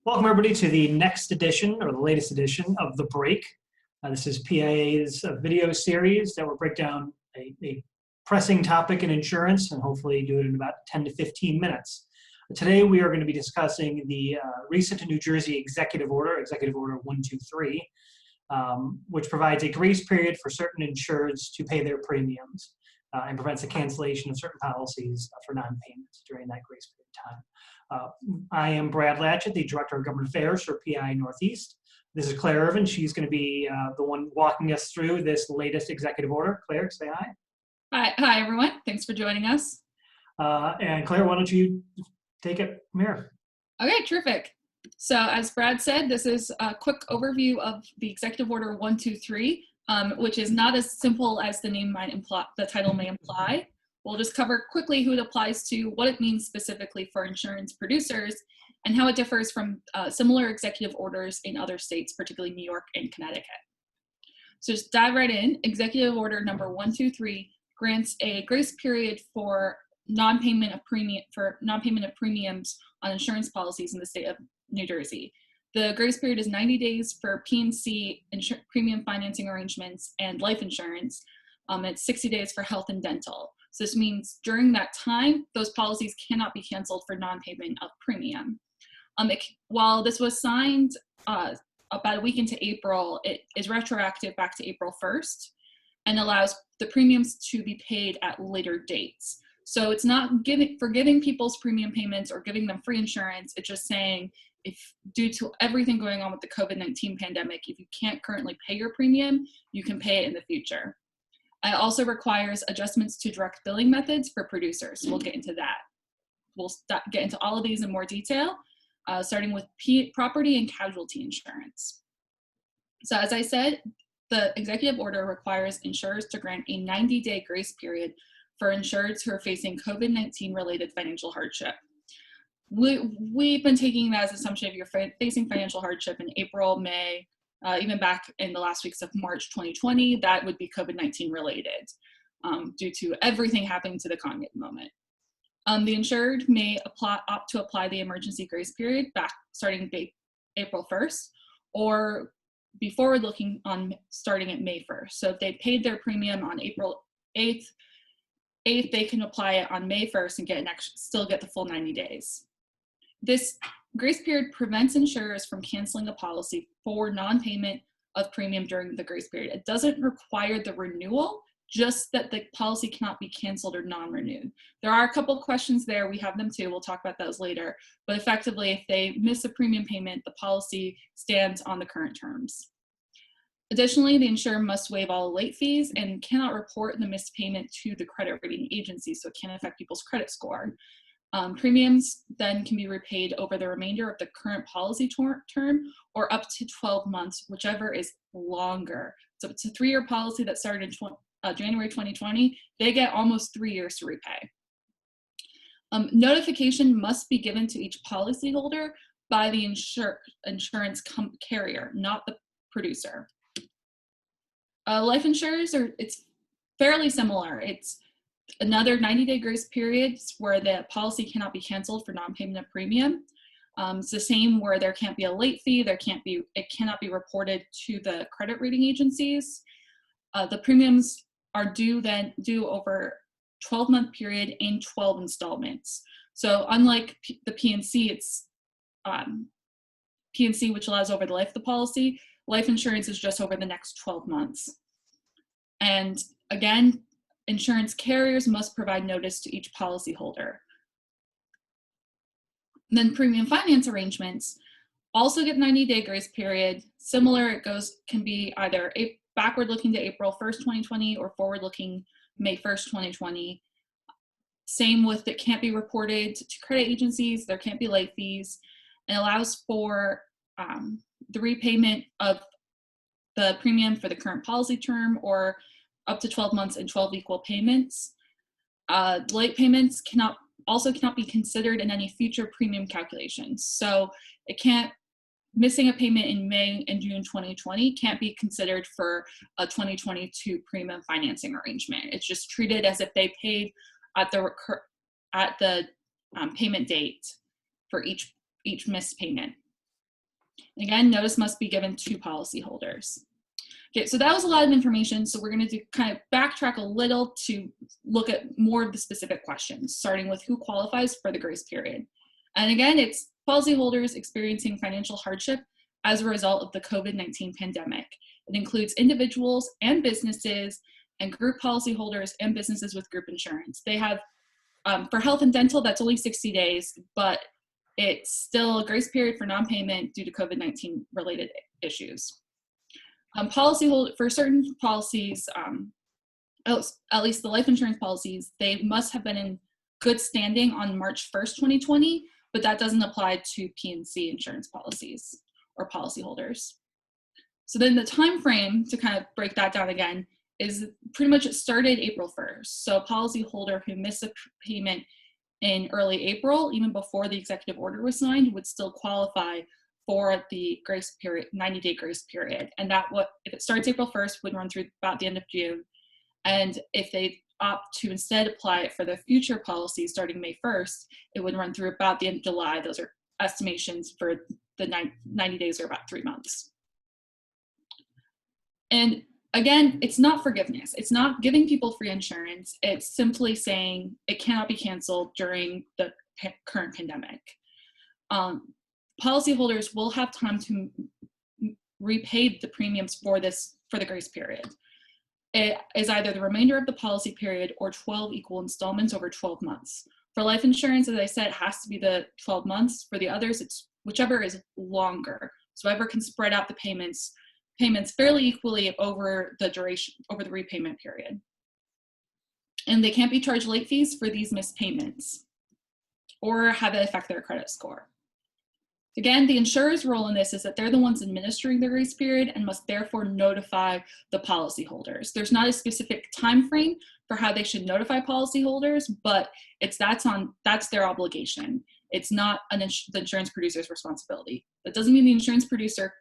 Welcome, everybody, to the next edition, or the latest edition of The Break. This is PIA's video series that will break down a pressing topic in insurance and hopefully do it in about 10 to 15 minutes. Today, we are going to be discussing the recent New Jersey Executive Order 123, which provides a grace period for certain insureds to pay their premiums and prevents the cancellation of certain policies for non-payment during that grace period of time. I am Brad Lachut, the Director of Government Affairs for PI Northeast. This is Clare Irvine. She's going to be the one walking us through this latest executive order. Clare, say hi. Hi, everyone. Thanks for joining us. And Clare, why don't you take it from here? Okay, terrific. So as Brad said, this is a quick overview of the Executive Order 123, which is not as simple as the name might imply, the title may imply. We'll just cover quickly who it applies to, what it means specifically for insurance producers, and how it differs from similar executive orders in other states, particularly New York and Connecticut. So just dive right in. Executive Order number 123 grants a grace period for non-payment of premiums on insurance policies in the state of New Jersey. The grace period is 90 days for P&C premium financing arrangements and life insurance. It's 60 days for health and dental. So this means during that time, those policies cannot be canceled for non-payment of premium. While this was signed about a week into April, it is retroactive back to April 1st and allows the premiums to be paid at later dates. So it's not forgiving people's premium payments or giving them free insurance. It's just saying if due to everything going on with the COVID-19 pandemic, if you can't currently pay your premium, you can pay it in the future. It also requires adjustments to direct billing methods for producers. We'll get into that. We'll get into all of these in more detail, starting with property and casualty insurance. So as I said, the executive order requires insurers to grant a 90-day grace period for insureds who are facing COVID-19 related financial hardship. We've been taking that as an assumption if you're facing financial hardship in April, May, even back in the last weeks of March 2020, that would be COVID-19 related due to everything happening to the economy at the moment. The insured may opt to apply the emergency grace period back starting April 1st or be forward looking on starting at May 1st. So if they paid their premium on April 8th, they can apply it on May 1st and still get the full 90 days. This grace period prevents insurers from canceling a policy for non-payment of premium during the grace period. It doesn't require the renewal, just that the policy cannot be canceled or non-renewed. There are a couple of questions there. We have them too. We'll talk about those later. But effectively, if they miss a premium payment, the policy stands on the current terms. Additionally, the insurer must waive all late fees and cannot report the missed payment to the credit rating agency, so it can affect people's credit score. Premiums then can be repaid over the remainder of the current policy term or up to 12 months, whichever is longer. So it's a 3-year policy that started in January 2020. They get almost 3 years to repay. Notification must be given to each policyholder by the insurance carrier, not the producer. Life insurers it's fairly similar. It's another 90-day grace period where the policy cannot be canceled for non-payment of premium. It's the same where there can't be a late fee. It cannot be reported to the credit rating agencies. The premiums are due over 12-month period in 12 installments. So unlike the P&C, it's P&C, which allows over the life of the policy. Life insurance is just over the next 12 months. And again, insurance carriers must provide notice to each policyholder. Then premium finance arrangements also get 90-day grace period. Similar, can be either backward looking to April 1st, 2020 or forward looking May 1st, 2020. Same with it can't be reported to credit agencies, there can't be late fees, and allows for the repayment of the premium for the current policy term or up to 12 months and 12 equal payments. Late payments cannot be considered in any future premium calculations. So missing a payment in May and June 2020 can't be considered for a 2022 premium financing arrangement. It's just treated as if they paid at the payment date for each missed payment. Again, notice must be given to policyholders. Okay, so that was a lot of information. So we're going to kind of backtrack a little to look at more of the specific questions, starting with who qualifies for the grace period. And again, it's policyholders experiencing financial hardship as a result of the COVID-19 pandemic. It includes individuals and businesses and group policyholders and businesses with group insurance. They have, for health and dental, that's only 60 days, but it's still a grace period for non-payment due to COVID-19 related issues. For certain policies, at least the life insurance policies, they must have been in good standing on March 1st, 2020, but that doesn't apply to P&C insurance policies or policyholders. So then the time frame to kind of break that down again is pretty much it started April 1st. So a policyholder who missed a payment in early April, even before the executive order was signed, would still qualify for the grace period, 90-day grace period. And that if it starts April 1st, would run through about the end of June. And if they opt to instead apply it for the future policy starting May 1st, it would run through about the end of July. Those are estimations for the 90 days, or about 3 months. And again, it's not forgiveness. It's not giving people free insurance. It's simply saying it cannot be canceled during the current pandemic. Policyholders will have time to repay the premiums for the grace period. It is either the remainder of the policy period or 12 equal installments over 12 months. For life insurance, as I said, it has to be the 12 months. For the others, it's whichever is longer. So whoever can spread out the payments fairly equally over the duration, over the repayment period. And they can't be charged late fees for these missed payments or have it affect their credit score. Again, the insurer's role in this is that they're the ones administering the grace period and must therefore notify the policyholders. There's not a specific time frame for how they should notify policyholders, but that's their obligation. It's not the insurance producer's responsibility. That doesn't mean the insurance producer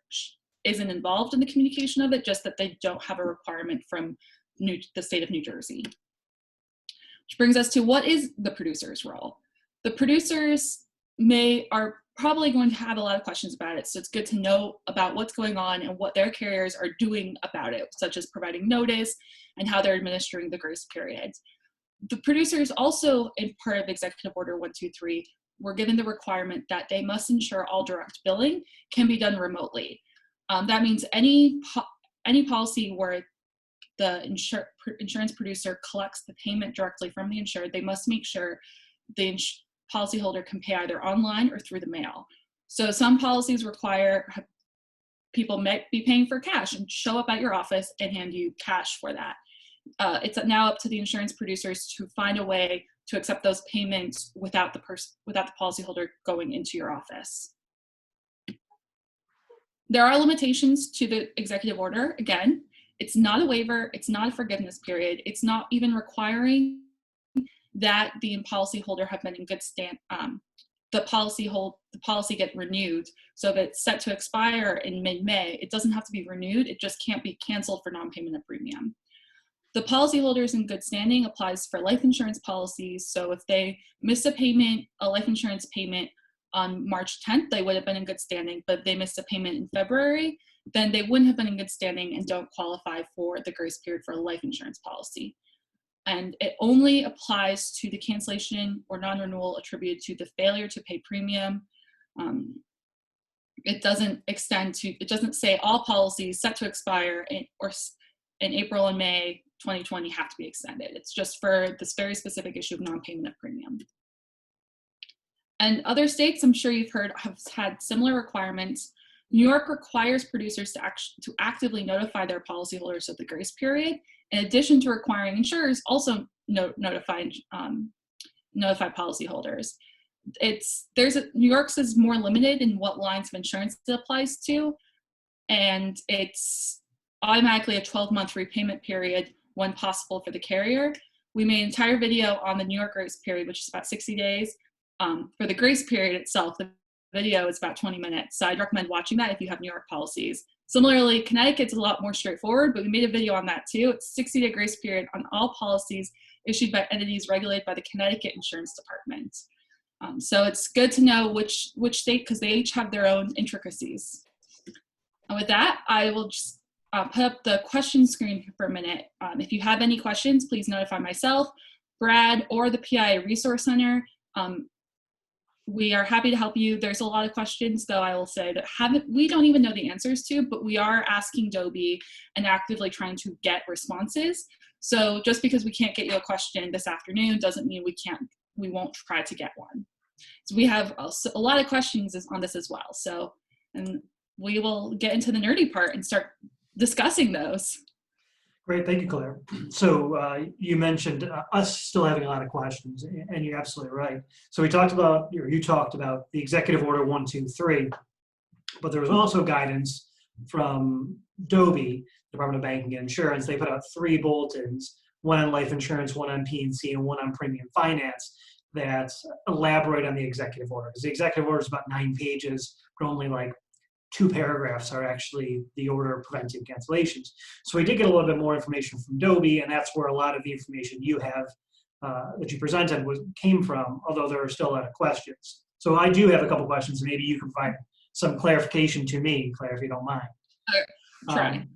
isn't involved in the communication of it, just that they don't have a requirement from the state of New Jersey. Which brings us to, what is the producer's role? The producers are probably going to have a lot of questions about it, so it's good to know about what's going on and what their carriers are doing about it, such as providing notice and how they're administering the grace period. The producers also, in part of Executive Order 123, were given the requirement that they must ensure all direct billing can be done remotely. That means any policy where the insurance producer collects the payment directly from the insured, they must make sure the policyholder can pay either online or through the mail. So some policies require people may be paying for cash and show up at your office and hand you cash for that. It's now up to the insurance producers to find a way to accept those payments without the policyholder going into your office. There are limitations to the executive order. Again, it's not a waiver, it's not a forgiveness period, it's not even requiring that the policyholder have been in good stand, the policy get renewed. So if it's set to expire in mid-May, it doesn't have to be renewed, it just can't be canceled for non-payment of premium. The policyholders in good standing applies for life insurance policies. So if they miss a life insurance payment on March 10th, they would have been in good standing, but if they missed a payment in February, then they wouldn't have been in good standing and don't qualify for the grace period for a life insurance policy. And it only applies to the cancellation or non-renewal attributed to the failure to pay premium. It doesn't say all policies set to expire in April and May 2020 have to be extended. It's just for this very specific issue of non-payment of premium. And other states, I'm sure you've heard, have had similar requirements. New York requires producers to actively notify their policyholders of the grace period, in addition to requiring insurers also notify policyholders. New York's is more limited in what lines of insurance it applies to, and it's automatically a 12-month repayment period when possible for the carrier. We made an entire video on the New York grace period, which is about 60 days. For the grace period itself, the video is about 20 minutes. So I'd recommend watching that if you have New York policies. Similarly, Connecticut's a lot more straightforward, but we made a video on that too. It's a 60-day grace period on all policies issued by entities regulated by the Connecticut Insurance Department. So it's good to know which state, because they each have their own intricacies. And with that, I will just put up the question screen for a minute. If you have any questions, please notify myself, Brad, or the PIA Resource Center. We are happy to help you. There's a lot of questions, though, I will say, that we don't even know the answers to, but we are asking Dobie and actively trying to get responses. So just because we can't get you a question this afternoon doesn't mean we won't try to get one. So we have a lot of questions on this as well. So, and we will get into the nerdy part and start discussing those. Great, thank you, Claire. So you mentioned us still having a lot of questions, and you're absolutely right. So you talked about the Executive Order 123, but there was also guidance from Dobie, Department of Banking and Insurance. They put out 3 bulletins, one on life insurance, one on P&C, and one on premium finance, that elaborate on the executive order. Because the executive order is about 9 pages, but only like 2 paragraphs are actually the order preventing cancellations. So we did get a little bit more information from Dobie, and that's where a lot of the information you have that you presented came from, although there are still a lot of questions. So I do have a couple questions, and maybe you can provide some clarification to me, Claire, if you don't mind. Try.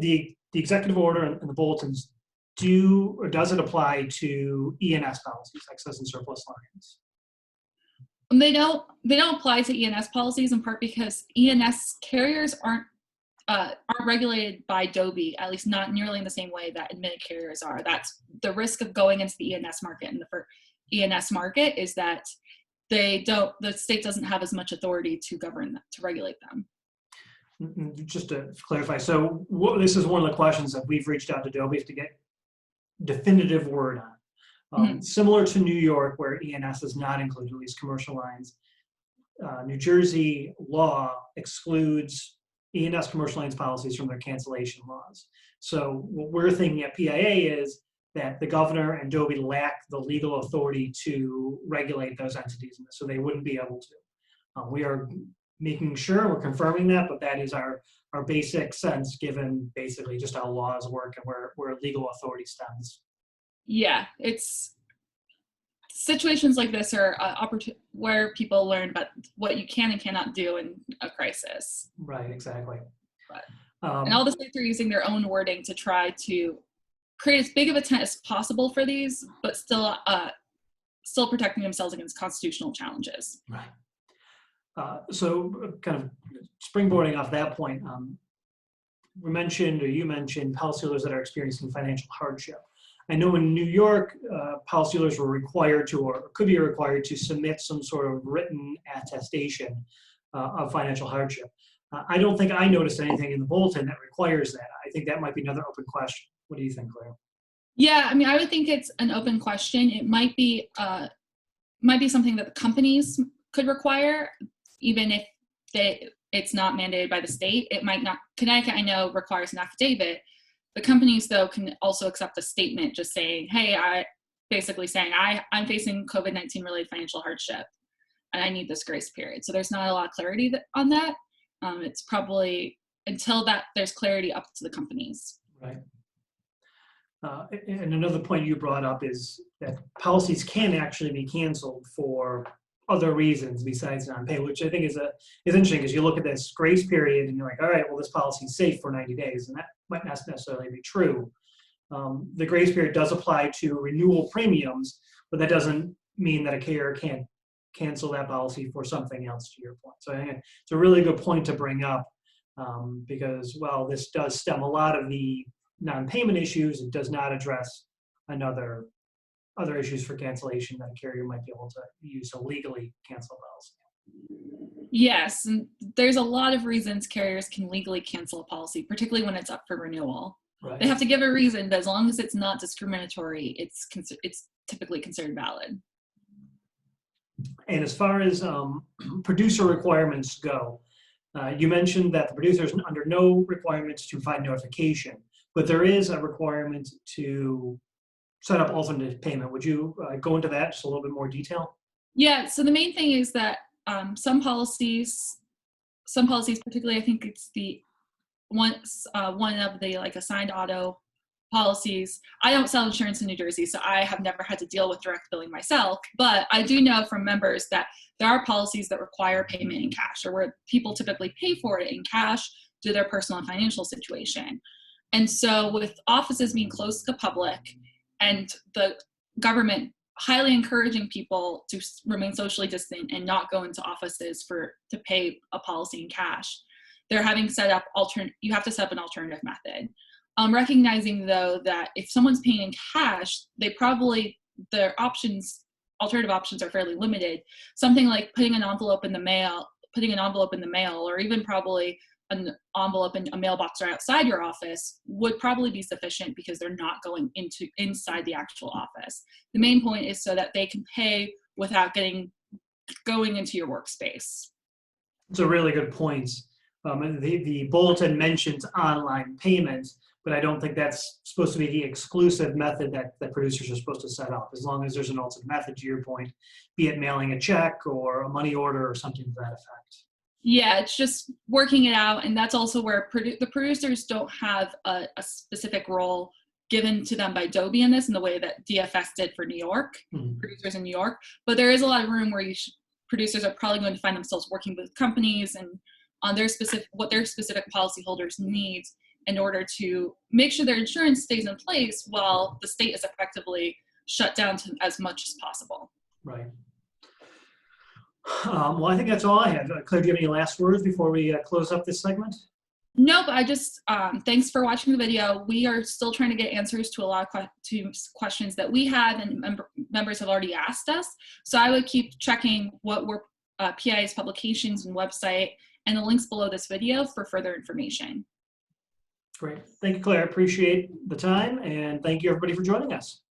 The executive order and the bulletins does it apply to E&S policies, excess and surplus lines? They don't apply to E&S policies, in part because E&S carriers aren't regulated by Dobie, at least not nearly in the same way that admitted carriers are. That's the risk of going into the E&S market. And the E&S market is that the state doesn't have as much authority to govern them, to regulate them. Just to clarify, so this is one of the questions that we've reached out to Dobie to get definitive word on. Similar to New York, where E&S is not included, at least commercial lines, New Jersey law excludes E&S commercial lines policies from their cancellation laws. So what we're thinking at PIA is that the governor and Dobie lack the legal authority to regulate those entities, so they wouldn't be able to. We are making sure we're confirming that, but that is our basic sense, given basically just how laws work and where legal authority stands. Yeah, it's situations like this are where people learn about what you can and cannot do in a crisis. Right, exactly. But, and all the states are using their own wording to try to create as big of a tent as possible for these, but still protecting themselves against constitutional challenges. Right. So kind of springboarding off that point, you mentioned policyholders that are experiencing financial hardship. I know in New York, policyholders were required to, or could be required to, submit some sort of written attestation of financial hardship. I don't think I noticed anything in the bulletin that requires that. I think that might be another open question. What do you think, Claire? Yeah, I mean, I would think it's an open question. It might be something that the companies could require, even if it's not mandated by the state. It might not. Connecticut, I know, requires an affidavit. The companies, though, can also accept a statement just saying, hey, I'm facing COVID-19 related financial hardship and I need this grace period. So there's not a lot of clarity on that. It's probably until that there's clarity up to the companies. Right. And another point you brought up is that policies can actually be canceled for other reasons besides non-pay, which I think is interesting, because you look at this grace period and you're like, all right, well, this policy is safe for 90 days, and that might not necessarily be true. The grace period does apply to renewal premiums, but that doesn't mean that a carrier can't cancel that policy for something else, to your point. So I think it's a really good point to bring up, because while this does stem a lot of the non-payment issues, it does not address other issues for cancellation that a carrier might be able to use to legally cancel a policy. Yes, and there's a lot of reasons carriers can legally cancel a policy, particularly when it's up for renewal. Right. They have to give a reason, but as long as it's not discriminatory, it's typically considered valid. And as far as producer requirements go, you mentioned that the producer is under no requirements to provide notification, but there is a requirement to set up alternate payment. Would you go into that just a little bit more detail? Yeah, so the main thing is that some policies, particularly I think it's the one of the like assigned auto policies. I don't sell insurance in New Jersey, so I have never had to deal with direct billing myself, but I do know from members that there are policies that require payment in cash, or where people typically pay for it in cash due to their personal and financial situation. And so with offices being closed to the public and the government highly encouraging people to remain socially distant and not go into offices to pay a policy in cash, they're having set up you have to set up an alternative method. Recognizing though that if someone's paying in cash, their alternative options are fairly limited. Something like putting an envelope in the mail, or even probably an envelope in a mailbox or outside your office would probably be sufficient, because they're not going inside the actual office. The main point is so that they can pay without going into your workspace. It's a really good point. The bulletin mentions online payments, but I don't think that's supposed to be the exclusive method that producers are supposed to set up, as long as there's an alternate method, to your point, be it mailing a check or a money order or something to that effect. Yeah, it's just working it out, and that's also where the producers don't have a specific role given to them by Adobe in this, in the way that DFS did for New York, producers in New York. But there is a lot of room where producers are probably going to find themselves working with companies and on what their specific policyholders need in order to make sure their insurance stays in place while the state is effectively shut down as much as possible. Right. Well, I think that's all I have. Claire, do you have any last words before we close up this segment? Nope, I just, thanks for watching the video. We are still trying to get answers to a lot of questions that we have and members have already asked us. So I would keep checking what were PIA's publications and website and the links below this video for further information. Great. Thank you, Claire. Appreciate the time, and thank you, everybody, for joining us.